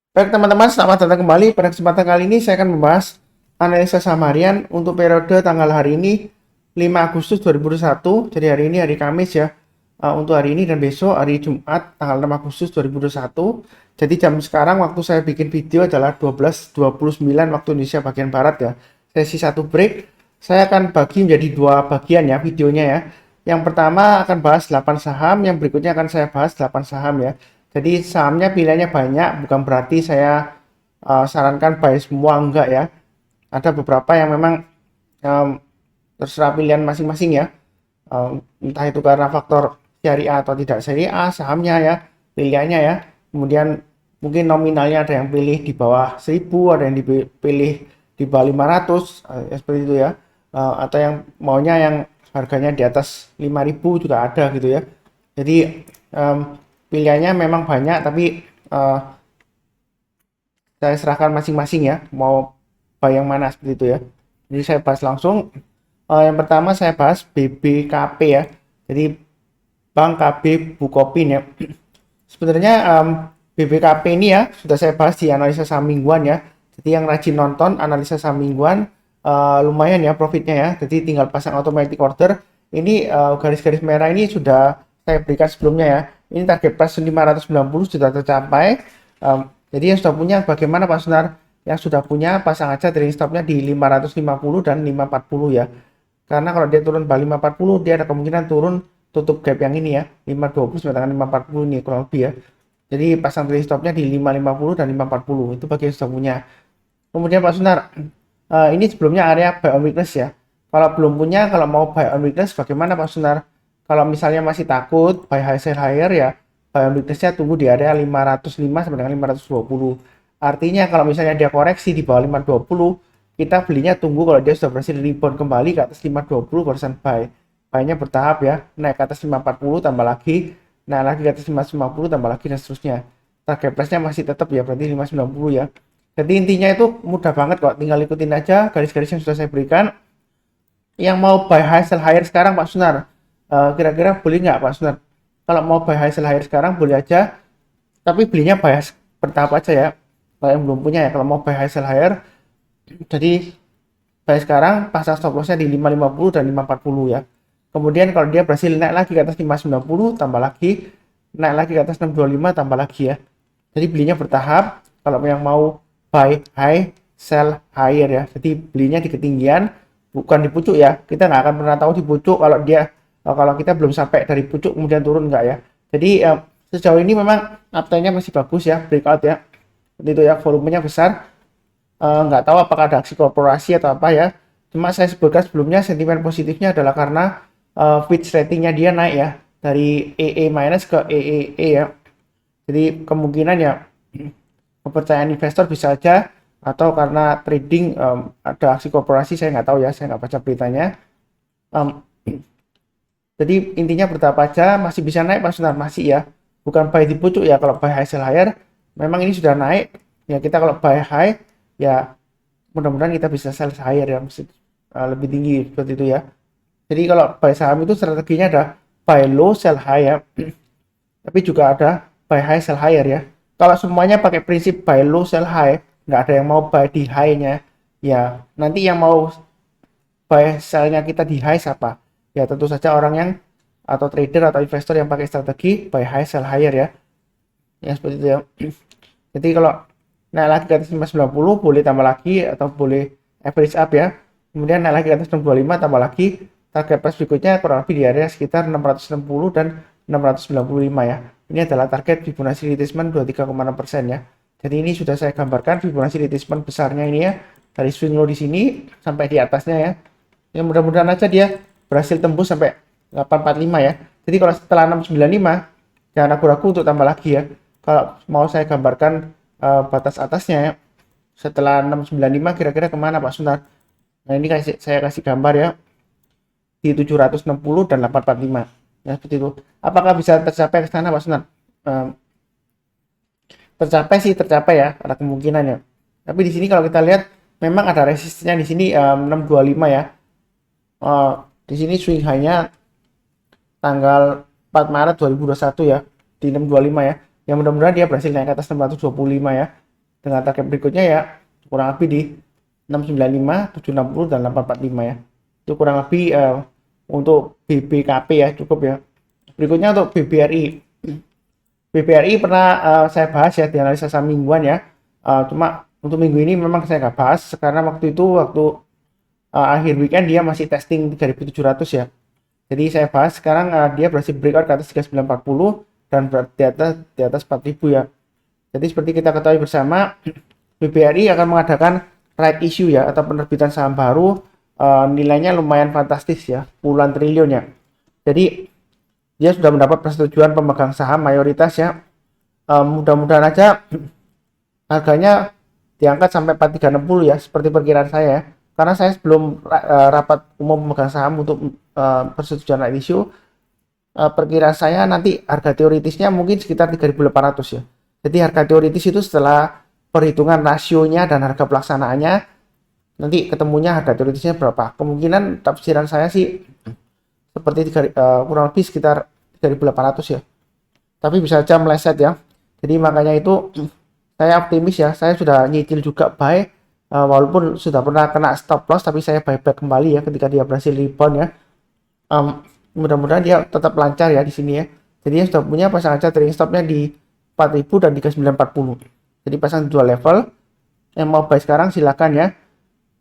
Baik teman-teman, selamat datang kembali. Pada kesempatan kali ini saya akan membahas analisa saham harian untuk periode tanggal hari ini 5 Agustus 2021. Jadi hari ini hari Kamis ya. Untuk hari ini dan besok hari Jumat tanggal 6 Agustus 2021. Jadi jam sekarang waktu saya bikin video adalah 12.29 waktu Indonesia bagian Barat ya. Sesi satu break. Saya akan bagi menjadi dua bagian ya videonya ya. Yang pertama akan bahas 8 saham, yang berikutnya akan saya bahas 8 saham ya. Jadi sahamnya pilihannya banyak, bukan berarti saya sarankan buy semua, enggak ya. Ada beberapa yang memang um, terserah pilihan masing-masing ya. Entah itu karena faktor syariah atau tidak syariah sahamnya ya, pilihannya ya. Kemudian mungkin nominalnya ada yang pilih di bawah 1000, ada yang dipilih di bawah 500, ya seperti itu ya. Atau yang maunya yang harganya di atas 5000 juga ada gitu ya. Jadi pilihannya memang banyak, tapi saya serahkan masing-masing ya, mau buy yang mana seperti itu ya. Jadi saya bahas langsung. Yang pertama saya bahas BBKP ya. Jadi Bank KB Bukopin ya. Sebenarnya BBKP ini ya sudah saya bahas di analisa saham mingguan ya. Jadi yang rajin nonton analisa saham mingguan lumayan ya profitnya ya. Jadi tinggal pasang automatic order. Ini garis-garis merah ini sudah saya berikan sebelumnya ya. Ini target price 590 sudah tercapai. Jadi yang sudah punya bagaimana Pak Sunar? Yang sudah punya pasang aja trading stopnya di 550 dan 540 ya. Karena kalau dia turun balik 540 dia ada kemungkinan turun tutup gap yang ini ya 520 sampai dengan 540 ini kurang lebih ya. Jadi pasang trading stopnya di 550 dan 540 itu bagi yang sudah punya. Kemudian Pak Sunar, ini sebelumnya area buy on weakness ya. Kalau belum punya, kalau mau buy on weakness bagaimana Pak Sunar? Kalau misalnya masih takut buy high sell higher ya, buy on weakness-nya tunggu di area 505 sampai dengan 520. Artinya kalau misalnya dia koreksi di bawah 520, kita belinya tunggu kalau dia sudah berhasil rebound kembali ke atas 520 barusan buy. Buy-nya bertahap ya, naik ke atas 540 tambah lagi, naik lagi ke atas 550 tambah lagi dan seterusnya. Target price-nya masih tetap ya, berarti 590 ya. Jadi intinya itu mudah banget kok, tinggal ikutin aja garis-garis yang sudah saya berikan. Yang mau buy high sell higher sekarang Pak Sunar, kira-kira boleh nggak Pak Sunar? Kalau mau buy high sell higher sekarang boleh aja, tapi belinya buy bertahap aja ya. Kalau yang belum punya ya, kalau mau buy high sell higher, jadi buy sekarang pasang stop lossnya di 550 dan 540 ya. Kemudian kalau dia berhasil naik lagi ke atas 590 tambah lagi, naik lagi ke atas 625 tambah lagi ya. Jadi belinya bertahap. Kalau yang mau buy high sell higher ya, jadi belinya di ketinggian bukan di pucuk ya. Kita nggak akan pernah tahu di pucuk kalau dia kalau kita belum sampai dari pucuk kemudian turun nggak ya. Jadi sejauh ini memang uptrendnya masih bagus ya, breakout ya. Seperti itu ya, volumenya besar. Nggak tahu apakah ada aksi korporasi atau apa ya. Cuma saya sebutkan sebelumnya sentimen positifnya adalah karena Fitch ratingnya dia naik ya dari AA minus ke AAA ya. Jadi kemungkinan ya kepercayaan investor bisa aja, atau karena trading ada aksi korporasi, saya nggak tahu ya, saya nggak baca beritanya. Um, jadi intinya bertahap aja, masih bisa naik Pak Sunar, masih ya. Bukan buy di pucuk ya, kalau buy high sell higher memang ini sudah naik. Ya kita kalau buy high ya mudah-mudahan kita bisa sell higher ya, mesti lebih tinggi seperti itu ya. Jadi kalau buy saham itu strateginya ada buy low sell high ya. Tapi juga ada buy high sell higher ya. Kalau semuanya pakai prinsip buy low sell high, nggak ada yang mau buy di high-nya. Ya, nanti yang mau buy sell-nya kita di high siapa? Ya tentu saja orang yang atau trader atau investor yang pakai strategi buy high sell higher ya. Ya seperti itu ya. Jadi kalau naik lagi ke atas 590 boleh tambah lagi atau boleh average up ya. Kemudian naik lagi ke atas 625 tambah lagi, target price berikutnya kurang lebih di area sekitar 660 dan 695 ya. Ini adalah target Fibonacci retracement 23,6% ya. Jadi ini sudah saya gambarkan Fibonacci retracement besarnya ini ya, dari swing low di sini sampai di atasnya ya. Ya mudah-mudahan aja dia berhasil tembus sampai 845 ya. Jadi kalau setelah 695 jangan ragu-ragu untuk tambah lagi ya. Kalau mau saya gambarkan batas atasnya ya, setelah 695 kira-kira kemana Pak Sunar? Nah ini saya kasih gambar ya, di 760 dan 845 ya, seperti itu. Apakah bisa tercapai ke sana Pak Sunar? Tercapai sih, tercapai ya, ada kemungkinan ya. Tapi di sini kalau kita lihat memang ada resistnya di sini 625 ya. Di sini swing high-nya tanggal 4 Maret 2021 ya, di 625 ya. Yang mudah-mudahan dia berhasil naik ke atas 625 ya. dengan target berikutnya ya kurang lebih di 695, 760 dan 845 ya. Itu kurang lebih untuk BBKP ya, cukup ya. Berikutnya untuk BBRI. BBRI pernah saya bahas ya di analisa saham mingguan ya. Cuma untuk minggu ini memang saya nggak bahas karena waktu itu akhir weekend dia masih testing 3.700 ya. Jadi saya bahas sekarang dia berhasil breakout ke atas 3940 dan di atas 4000 ya. Jadi seperti kita ketahui bersama, BBRI akan mengadakan right issue ya atau penerbitan saham baru, nilainya lumayan fantastis ya, puluhan triliun ya. Jadi dia sudah mendapat persetujuan pemegang saham mayoritas ya. Mudah-mudahan aja harganya diangkat sampai 4360 ya seperti perkiraan saya ya. Karena saya sebelum rapat umum pemegang saham untuk persetujuan right issue, perkiraan saya nanti harga teoritisnya mungkin sekitar 3.800 ya. Jadi harga teoritis itu setelah perhitungan rasionya dan harga pelaksanaannya, nanti ketemunya harga teoritisnya berapa. Kemungkinan tafsiran saya sih seperti kurang lebih sekitar 3.800 ya. Tapi bisa aja meleset ya. Jadi makanya itu saya optimis ya. Saya sudah nyicil juga buy, walaupun sudah pernah kena stop loss, tapi saya buyback kembali ya ketika dia berhasil rebound ya. Mudah-mudahan dia tetap lancar ya di sini ya. Jadi yang sudah punya pasang aja trading stopnya di 4000 dan di 3940. Jadi pasang dua level. Yang mau buy sekarang silakan ya.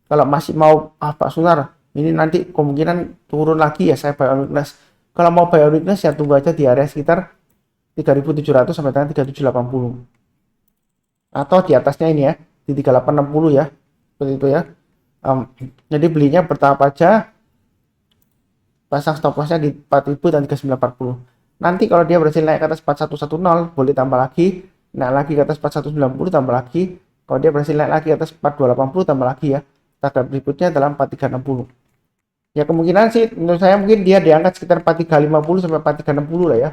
Kalau masih mau Pak Sunar, ini nanti kemungkinan turun lagi ya, saya buy on weakness. Kalau mau buy on weakness ya tunggu aja di area sekitar 3700 sampai dengan 3780. Atau di atasnya ini ya, di 3860 ya. Seperti itu ya. Jadi belinya bertahap aja, pasang stop lossnya di 4000 dan 3940. Nanti kalau dia berhasil naik ke atas 4110 boleh tambah lagi, naik lagi ke atas 4190 tambah lagi. Kalau dia berhasil naik lagi ke atas 4280 tambah lagi ya. Target berikutnya adalah 4360. Ya kemungkinan sih menurut saya mungkin dia diangkat sekitar 4350 sampai 4360 lah ya.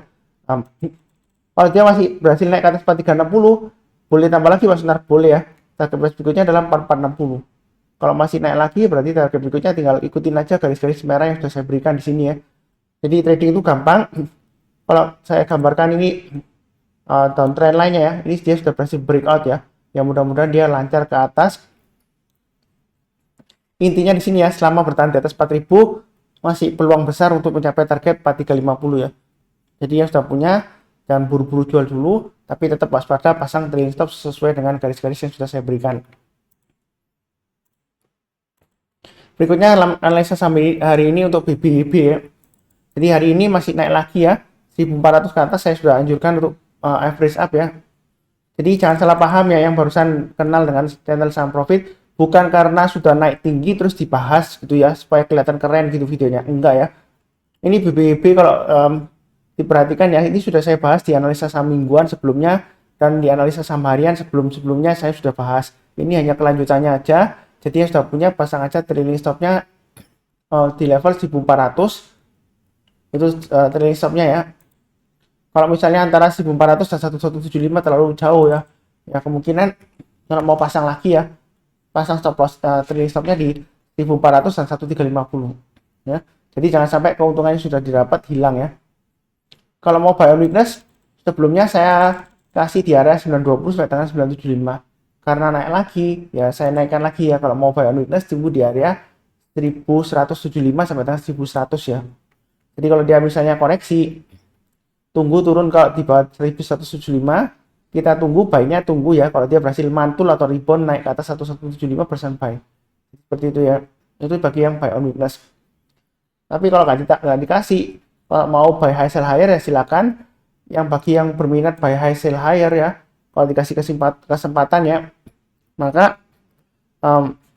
Kalau dia masih berhasil naik ke atas 4360 boleh tambah lagi Mas Nar, boleh ya. Target berikutnya adalah 4460. Kalau masih naik lagi berarti target berikutnya tinggal ikutin aja garis-garis merah yang sudah saya berikan di sini ya. Jadi trading itu gampang. Kalau saya gambarkan ini downtrend lainnya ya, ini dia sudah berhasil breakout ya. Yang mudah-mudahan dia lancar ke atas. Intinya di sini ya, selama bertahan di atas 4000 masih peluang besar untuk mencapai target 4350 ya. Jadi yang sudah punya jangan buru-buru jual dulu, tapi tetap waspada, pasang trailing stop sesuai dengan garis-garis yang sudah saya berikan. Berikutnya analisa sampai hari ini untuk BBIB ya. Jadi hari ini masih naik lagi ya. 1400 ke atas saya sudah anjurkan untuk average up ya. Jadi jangan salah paham ya yang barusan kenal dengan channel saham profit, bukan karena sudah naik tinggi terus dibahas gitu ya supaya kelihatan keren gitu videonya. Enggak ya. Ini BBB kalau diperhatikan ya, ini sudah saya bahas di analisa saham mingguan sebelumnya dan di analisa saham harian sebelum-sebelumnya saya sudah bahas. Ini hanya kelanjutannya aja. Jadi yang sudah punya pasang aja trailing stopnya di level 1400. Itu trailing stopnya ya. Kalau misalnya antara 1400 dan 1175 terlalu jauh ya. Ya kemungkinan kalau mau pasang lagi ya, pasang stop loss trailing stopnya di 1400 dan 1350 ya. Jadi jangan sampai keuntungannya sudah didapat hilang ya. Kalau mau buy on weakness, sebelumnya saya kasih di area 920 sampai dengan 975. Karena naik lagi, ya saya naikkan lagi ya. Kalau mau buy on weakness tunggu di area 1175 sampai dengan 1100 ya. Jadi kalau dia misalnya koreksi, tunggu turun kalau di bawah 1175, kita tunggu buy-nya tunggu ya. Kalau dia berhasil mantul atau rebound naik ke atas 1175% buy. Seperti itu ya. Itu bagi yang buy on weakness. Tapi kalau nggak dikasih, kalau mau buy high sell higher ya silakan. Yang bagi yang berminat buy high sell higher ya, kalau dikasih kesempatan ya, maka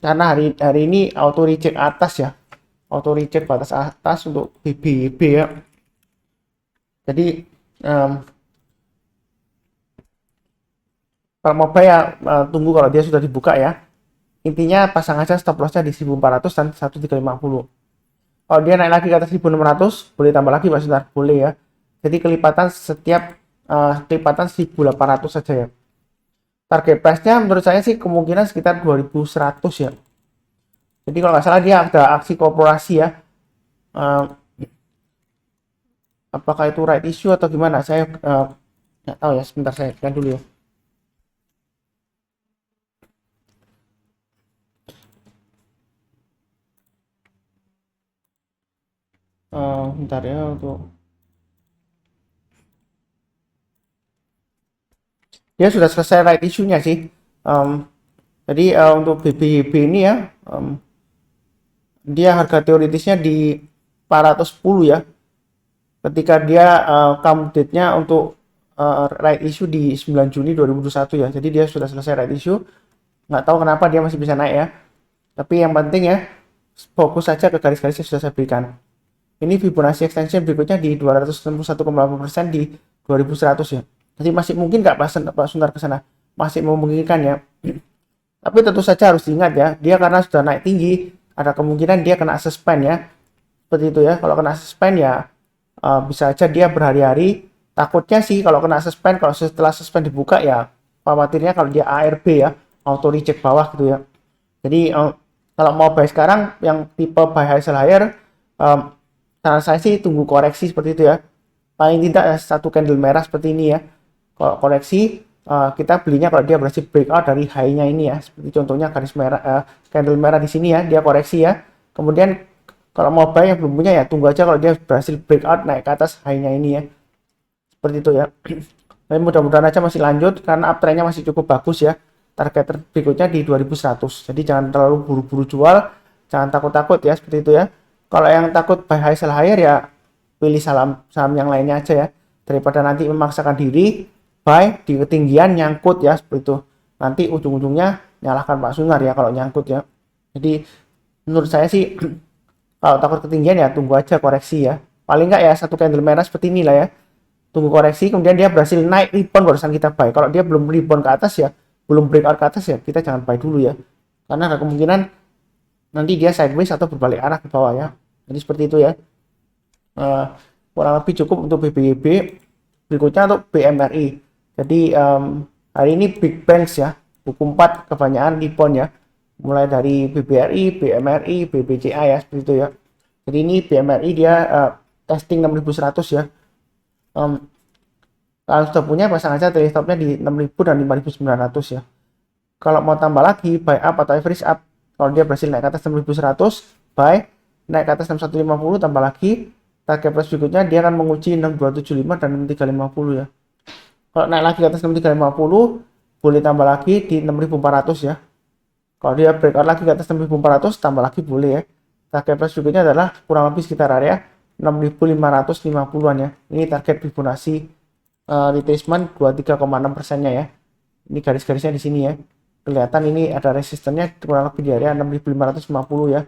karena hari ini auto reject atas ya, auto reject batas atas untuk BBB ya. Jadi kalau mau buy ya tunggu kalau dia sudah dibuka ya. Intinya pasang aja stop lossnya di 1400 dan 1350. Kalau dia naik lagi ke atas 1600 boleh tambah lagi Mas Sebentar, boleh ya. Jadi kelipatan setiap kelipatan 1800 saja ya. Target price-nya menurut saya sih kemungkinan sekitar 2100 ya. Jadi kalau nggak salah dia ada aksi korporasi ya. Apakah itu right issue atau gimana? Saya nggak tahu ya. Sebentar saya lihat dulu ya. Bentar ya untuk dia sudah selesai right issue-nya sih. Em, jadi untuk BBYB ini ya, dia harga teoritisnya di 410 ya. Ketika dia come date-nya untuk right issue di 9 Juni 2021 ya. Jadi dia sudah selesai right issue. Nggak tahu kenapa dia masih bisa naik ya. Tapi yang penting ya, fokus saja ke garis-garis yang sudah saya berikan. Ini Fibonacci extension berikutnya di 261,8% di 2100 ya. Jadi masih mungkin nggak Pak Suntar ke sana. Masih memungkinkan ya. Tapi tentu saja harus diingat ya, dia karena sudah naik tinggi, ada kemungkinan dia kena suspend ya. Seperti itu ya. Kalau kena suspend ya bisa aja dia berhari-hari. Takutnya sih kalau kena suspend, kalau setelah suspend dibuka ya khawatirnya kalau dia ARB ya, auto reject bawah gitu ya. Jadi kalau mau buy sekarang yang tipe buy high sell higher, saran saya sih tunggu koreksi seperti itu ya. Paling tidak satu candle merah seperti ini ya. Kalau koreksi kita belinya kalau dia berhasil breakout dari high-nya ini ya. Seperti contohnya garis merah, candle merah di sini ya, dia koreksi ya. Kemudian kalau mau buy yang belum punya ya tunggu aja kalau dia berhasil breakout naik ke atas high-nya ini ya. Seperti itu ya. Tapi mudah-mudahan aja masih lanjut karena uptrend-nya masih cukup bagus ya. Target berikutnya di 2100. Jadi jangan terlalu buru-buru jual, jangan takut-takut ya seperti itu ya. Kalau yang takut buy high sell higher ya pilih saham yang lainnya aja ya. Daripada nanti memaksakan diri buy di ketinggian nyangkut ya seperti itu. Nanti ujung-ujungnya nyalahkan Pak Sunar ya kalau nyangkut ya. Jadi menurut saya sih kalau takut ketinggian ya tunggu aja koreksi ya. Paling nggak ya satu candle merah seperti inilah ya. Tunggu koreksi kemudian dia berhasil naik rebound barusan kita buy. Kalau dia belum rebound ke atas ya, belum breakout ke atas ya, kita jangan buy dulu ya. Karena ada kemungkinan nanti dia sideways atau berbalik arah ke bawah ya. Jadi seperti itu ya. Kurang lebih cukup untuk BBYB. Berikutnya untuk BMRI. Jadi hari ini big banks ya, buku 4 kebanyakan rebound ya. Mulai dari BBRI, BMRI, BBCA ya, seperti itu ya. Jadi ini BMRI dia testing 6100 ya. Kalau sudah punya pasang aja trailing stopnya di 6000 dan 5900 ya. Kalau mau tambah lagi buy up atau average up, kalau dia berhasil naik ke atas 6100 buy, naik ke atas 6150 tambah lagi, target price berikutnya dia akan menguji 6275 dan 6350 ya. Kalau naik lagi ke atas 6350 boleh tambah lagi di 6400 ya. Kalau dia breakout lagi ke atas 6400 tambah lagi boleh ya. Target price berikutnya adalah kurang lebih sekitar area 6550-an ya. Ini target Fibonacci retracement 23,6%-nya ya. Ini garis-garisnya di sini ya. Kelihatan ini ada resistennya kurang lebih di area 6550 ya.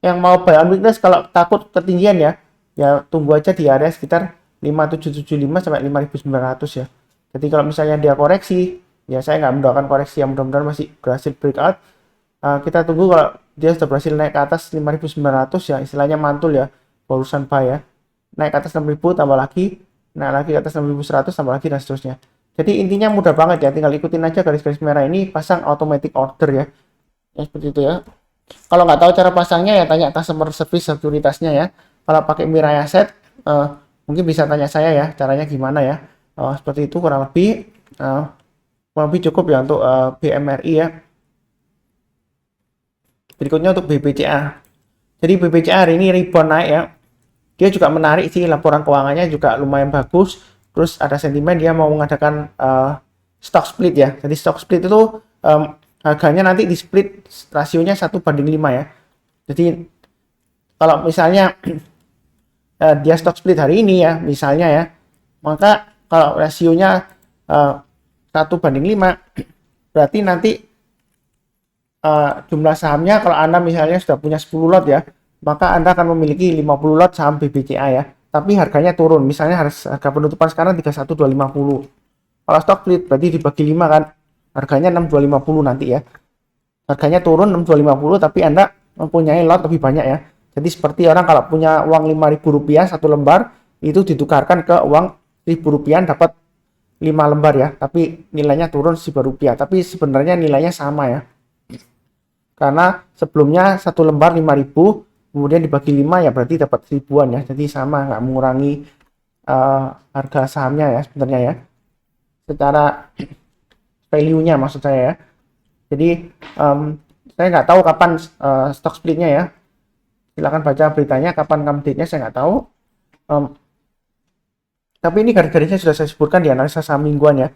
Yang mau buy on weakness kalau takut ketinggian ya, ya tunggu aja di area sekitar 5775 sampai 5900 ya. Jadi kalau misalnya dia koreksi, ya saya nggak mendoakan koreksi, yang mudah-mudahan masih berhasil breakout. Kita tunggu kalau dia sudah berhasil naik ke atas 5900 ya, istilahnya mantul ya, barusan buy ya. Naik ke atas 6000 tambah lagi, naik lagi ke atas 6100 tambah lagi dan seterusnya. Jadi intinya mudah banget ya, tinggal ikutin aja garis-garis merah ini, pasang automatic order ya. Ya seperti itu ya. Kalau nggak tahu cara pasangnya ya tanya customer service sekuritasnya ya. Kalau pakai Mirai Asset mungkin bisa tanya saya ya caranya gimana ya. Seperti itu kurang lebih cukup ya untuk BMRI ya. Berikutnya untuk BBCA. Jadi BBCA hari ini rebound naik ya. Dia juga menarik sih, laporan keuangannya juga lumayan bagus. Terus ada sentimen dia mau mengadakan stock split ya. Jadi stock split itu harganya nanti di split rasionya 1:5 ya. Jadi kalau misalnya dia stock split hari ini ya misalnya ya, maka kalau rasionya 1:5 berarti nanti jumlah sahamnya kalau Anda misalnya sudah punya 10 lot ya, maka Anda akan memiliki 50 lot saham BBCA ya. Tapi harganya turun, misalnya harga penutupan sekarang 31.250. Kalau stock split berarti dibagi 5 kan, harganya 6250 nanti ya. Harganya turun 6250 tapi Anda mempunyai lot lebih banyak ya. Jadi seperti orang kalau punya uang Rp5.000 satu lembar itu ditukarkan ke uang Rp1.000 dapat 5 lembar ya. Tapi nilainya turun Rp1.000. Tapi sebenarnya nilainya sama ya. Karena sebelumnya satu lembar 5.000 kemudian dibagi 5 ya berarti dapat 1000-an ya. Jadi sama, nggak mengurangi harga sahamnya ya sebenarnya ya. Secara value-nya maksud saya ya. Jadi saya nggak tahu kapan stock splitnya ya. Silakan baca beritanya, kapan update-nya saya nggak tahu. Tapi ini garis-garisnya sudah saya sebutkan di analisa saham mingguan ya.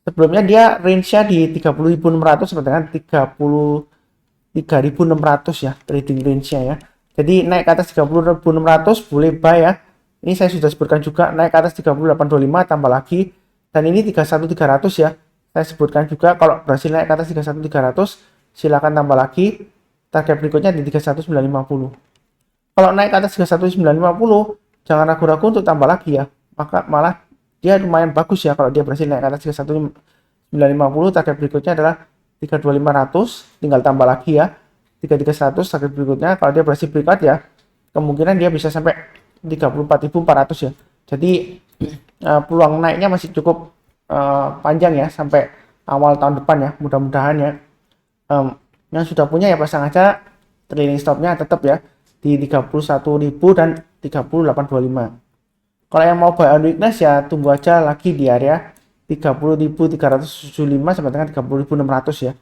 Sebelumnya dia range-nya di 30.600 sampai dengan 33.600 ya, trading range-nya ya. Jadi naik ke atas 30.600 boleh buy ya. Ini saya sudah sebutkan juga, naik ke atas 38.25 tambah lagi. Dan ini 31.300 ya. Saya sebutkan juga kalau berhasil naik ke atas 31.300 silakan tambah lagi. Target berikutnya di 31.950. Kalau naik ke atas 31.950 jangan ragu-ragu untuk tambah lagi ya. Maka malah dia lumayan bagus ya kalau dia berhasil naik ke atas 31.950. Target berikutnya adalah 32.500, tinggal tambah lagi ya. 33.100 target berikutnya. Kalau dia berhasil breakout ya, kemungkinan dia bisa sampai 34.400 ya. Jadi peluang naiknya masih cukup panjang ya sampai awal tahun depan ya, mudah-mudahan ya. Yang sudah punya ya pasang aja trailing stopnya tetap ya di 31.000 dan 38.25. Kalau yang mau buy on weakness ya tunggu aja lagi di area 30.375 sampai dengan 30.600 ya.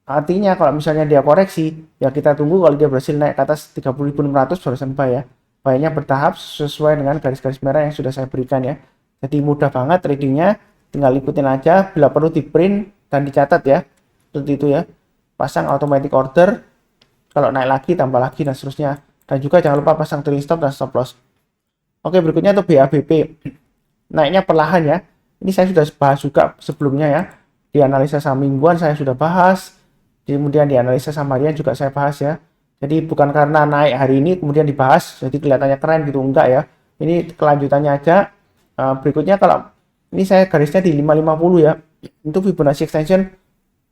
Artinya kalau misalnya dia koreksi ya kita tunggu, kalau dia berhasil naik ke atas 30.600 barusan buy ya. Buy-nya bertahap sesuai dengan garis-garis merah yang sudah saya berikan ya. Jadi mudah banget tradingnya, tinggal ikutin aja, bila perlu di print dan dicatat ya. Seperti itu ya. Pasang automatic order, kalau naik lagi tambah lagi dan seterusnya. Dan juga jangan lupa pasang trailing stop dan stop loss. Oke, berikutnya untuk BABP. Naiknya perlahan ya. Ini saya sudah bahas juga sebelumnya ya. Di analisa saham mingguan saya sudah bahas. Kemudian di analisa saham harian juga saya bahas ya. Jadi bukan karena naik hari ini kemudian dibahas jadi kelihatannya keren gitu, enggak ya. Ini kelanjutannya aja. Berikutnya kalau ini saya garisnya di 550 ya. Itu Fibonacci extension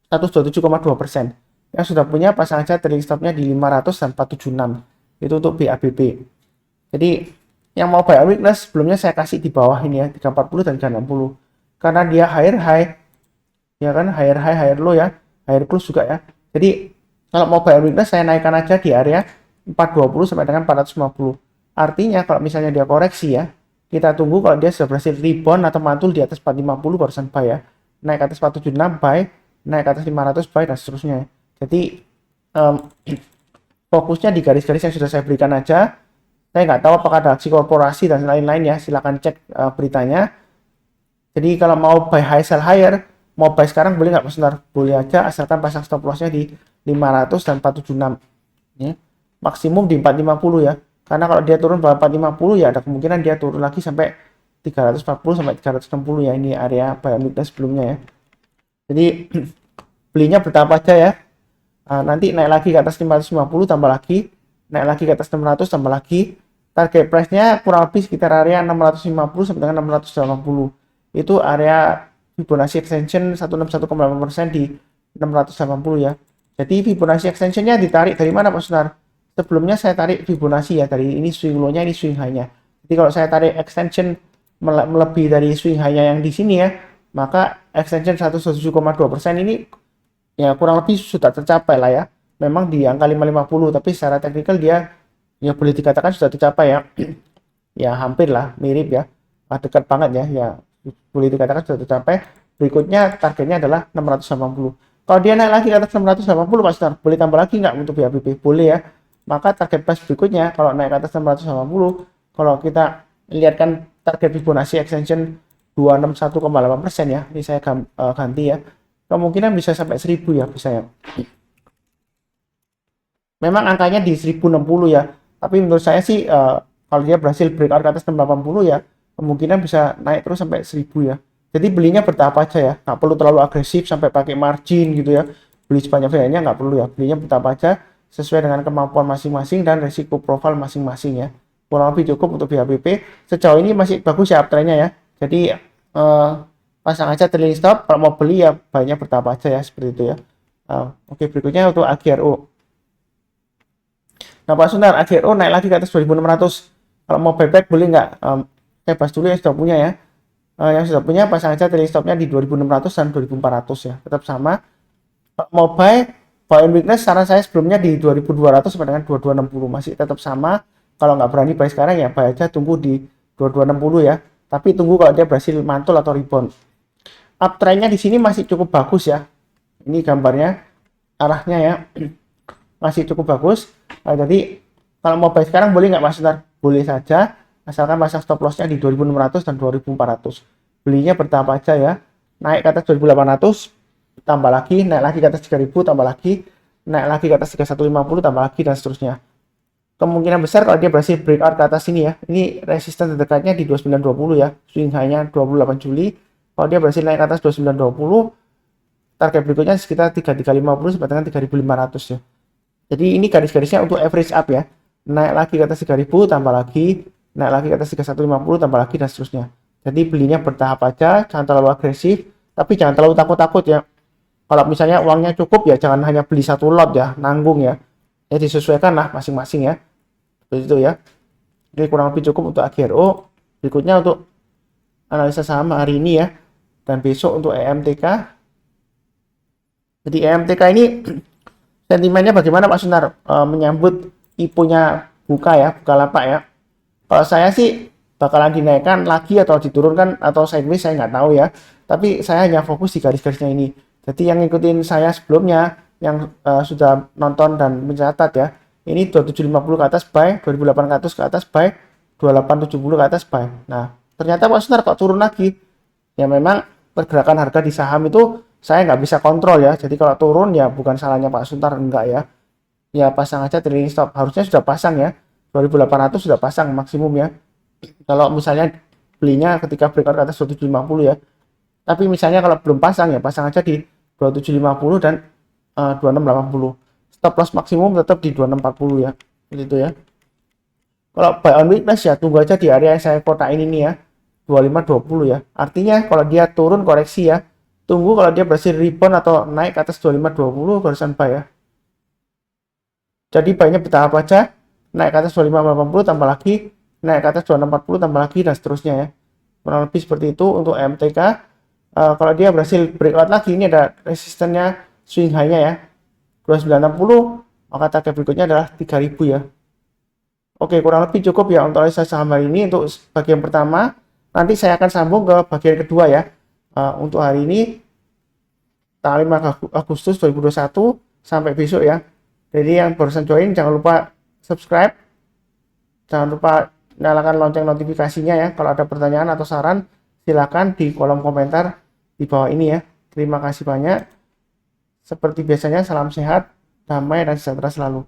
127,2%. Yang sudah punya pasang aja trailing stopnya di 500 dan 476. Itu untuk BABP. Jadi yang mau buy on weakness sebelumnya saya kasih di bawah ini ya, 340 dan 360. Karena dia higher high ya kan, higher high higher low ya, higher close juga ya. Jadi kalau mau buy on weakness saya naikkan aja di area 420 sampai dengan 450. Artinya kalau misalnya dia koreksi ya, kita tunggu kalau dia sudah berhasil rebound atau mantul di atas 450 barusan buy ya. Naik ke atas 476 buy, naik ke atas 500 buy dan seterusnya. Jadi fokusnya di garis-garis yang sudah saya berikan aja. Saya nggak tahu apakah ada aksi korporasi dan lain-lain ya, silahkan cek beritanya. Jadi kalau mau buy high sell higher, mau buy sekarang boleh nggak Mas Nar? Boleh aja, asalkan pasang stop lossnya di 500 dan 476 ya. Maksimum di 450 ya, karena kalau dia turun bawah 450 ya ada kemungkinan dia turun lagi sampai 340 sampai 360 ya. Ini area buy on weakness sebelumnya ya. Jadi belinya bertahap aja ya. Nanti naik lagi ke atas 550 tambah lagi, naik lagi ke atas 600 tambah lagi. Target price-nya kurang lebih sekitar area 650 sampai dengan 680. Itu area Fibonacci extension 161,8% di 680 ya. Jadi Fibonacci extension-nya ditarik dari mana Pak Sunar? Sebelumnya saya tarik Fibonacci ya, dari ini swing low-nya, ini swing high-nya. Jadi kalau saya tarik extension melebihi dari swing high-nya yang di sini ya, maka extension 107,2% ini ya kurang lebih sudah tercapai lah ya. Memang di angka 550 tapi secara teknikal dia ya boleh dikatakan sudah tercapai ya. Ya hampir lah, mirip ya. Dekat banget ya, ya boleh dikatakan sudah tercapai. Berikutnya targetnya adalah 680. Kalau dia naik lagi ke atas 680 Pak Star, boleh tambah lagi nggak untuk BABP? Boleh ya. Maka target price berikutnya kalau naik ke atas 680, kalau kita lihatkan target Fibonacci extension 261,8% ya. Ini saya ganti ya. Kemungkinan bisa sampai 1000 ya, bisa ya. Memang angkanya di 1060 ya, tapi menurut saya sih kalau dia berhasil breakout ke atas 680 ya, kemungkinan bisa naik terus sampai 1000 ya. Jadi belinya bertahap aja ya, nggak perlu terlalu agresif sampai pakai margin gitu ya. Beli sebanyak-banyaknya nggak perlu ya, belinya bertahap aja sesuai dengan kemampuan masing-masing dan risiko profil masing-masing ya. Kurang lebih cukup untuk BABP. Sejauh ini masih bagus ya uptrendnya ya. Jadi pasang aja trailing stop, kalau mau beli ya banyak bertahap aja ya, seperti itu ya. Oke, berikutnya untuk AGRO. Nah Pak Sunar, AGRO naik lagi ke atas 2600. Kalau mau buyback boleh nggak? Saya bahas dulu yang sudah punya ya. Yang sudah punya pasang aja trailing stopnya di 2600 dan 2400 ya, tetap sama. Mau buy on weakness saran saya sebelumnya di 2200 sampai dengan 2260 masih tetap sama. Kalau nggak berani buy sekarang ya buy aja, tunggu di 2260 ya. Tapi tunggu kalau dia berhasil mantul atau rebound. Uptrendnya di sini masih cukup bagus ya. Ini gambarnya, arahnya ya masih cukup bagus. Jadi Kalau mau buy sekarang boleh nggak Mas Sutar? Boleh saja, asalkan pasang stop lossnya di 2600 dan 2400. Belinya bertahap aja ya. Naik ke atas 2800, tambah lagi, naik lagi ke atas 3000, tambah lagi, naik lagi ke atas 3150, tambah lagi, dan seterusnya. Kemungkinan besar kalau dia berhasil breakout ke atas sini ya, ini resisten terdekatnya di 2920 ya, swing high-nya 28 Juli. Kalau dia berhasil naik ke atas 2920, target berikutnya sekitar 3350 sampai dengan 3500 ya. Jadi ini garis-garisnya untuk average up ya, naik lagi ke atas 3000, tambah lagi, naik lagi ke atas 3150, tambah lagi, dan seterusnya. Jadi belinya bertahap aja, jangan terlalu agresif, tapi jangan terlalu takut-takut ya. Kalau misalnya uangnya cukup ya jangan hanya beli satu lot ya, nanggung ya. Ya disesuaikan lah masing-masing ya. Begitu ya. Ini kurang lebih cukup untuk AGRO. Berikutnya untuk analisa saham hari ini ya. Dan besok untuk EMTK. Jadi EMTK ini sentimennya bagaimana Pak Sunar? Menyambut IPO-nya Bukalapak ya. Kalau saya sih bakalan dinaikkan lagi atau diturunkan atau sideways saya nggak tahu ya. Tapi saya hanya fokus di garis-garisnya ini. Jadi yang ngikutin saya sebelumnya, yang sudah nonton dan mencatat ya, ini 2750 ke atas buy, 2800 ke atas buy, 2870 ke atas buy. Nah, ternyata Pak Sunar kok turun lagi. Ya memang pergerakan harga di saham itu saya nggak bisa kontrol ya. Jadi kalau turun ya bukan salahnya Pak Sunar, enggak ya. Ya pasang aja trailing stop. Harusnya sudah pasang ya. 2800 sudah pasang maksimum ya. Kalau misalnya belinya ketika breakout ke atas 2750 ya. Tapi misalnya kalau belum pasang ya pasang aja di 2750 dan 2680. Stop loss maksimum tetap di 2640 ya. Gitu ya. Kalau buy on weakness ya tunggu aja di area yang saya kotain ini ya. 2520 ya. Artinya kalau dia turun koreksi ya. Tunggu kalau dia berhasil rebound atau naik ke atas 2520 barusan buy ya. Jadi buy-nya bertahap aja. Naik ke atas 2580 tambah lagi, naik ke atas 2640 tambah lagi, dan seterusnya ya. Kurang lebih seperti itu untuk MTK. Kalau dia berhasil breakout lagi, ini ada resistennya swing high-nya ya 2960, maka target berikutnya adalah 3000 ya. Oke, kurang lebih cukup ya untuk analisa saham hari ini. Untuk bagian pertama, nanti saya akan sambung ke bagian kedua ya. Untuk hari ini tanggal 5 Agustus 2021 sampai besok ya. Jadi yang barusan join jangan lupa subscribe, jangan lupa nyalakan lonceng notifikasinya ya. Kalau ada pertanyaan atau saran silakan di kolom komentar di bawah ini ya. Terima kasih banyak. Seperti biasanya salam sehat, damai, dan sejahtera selalu.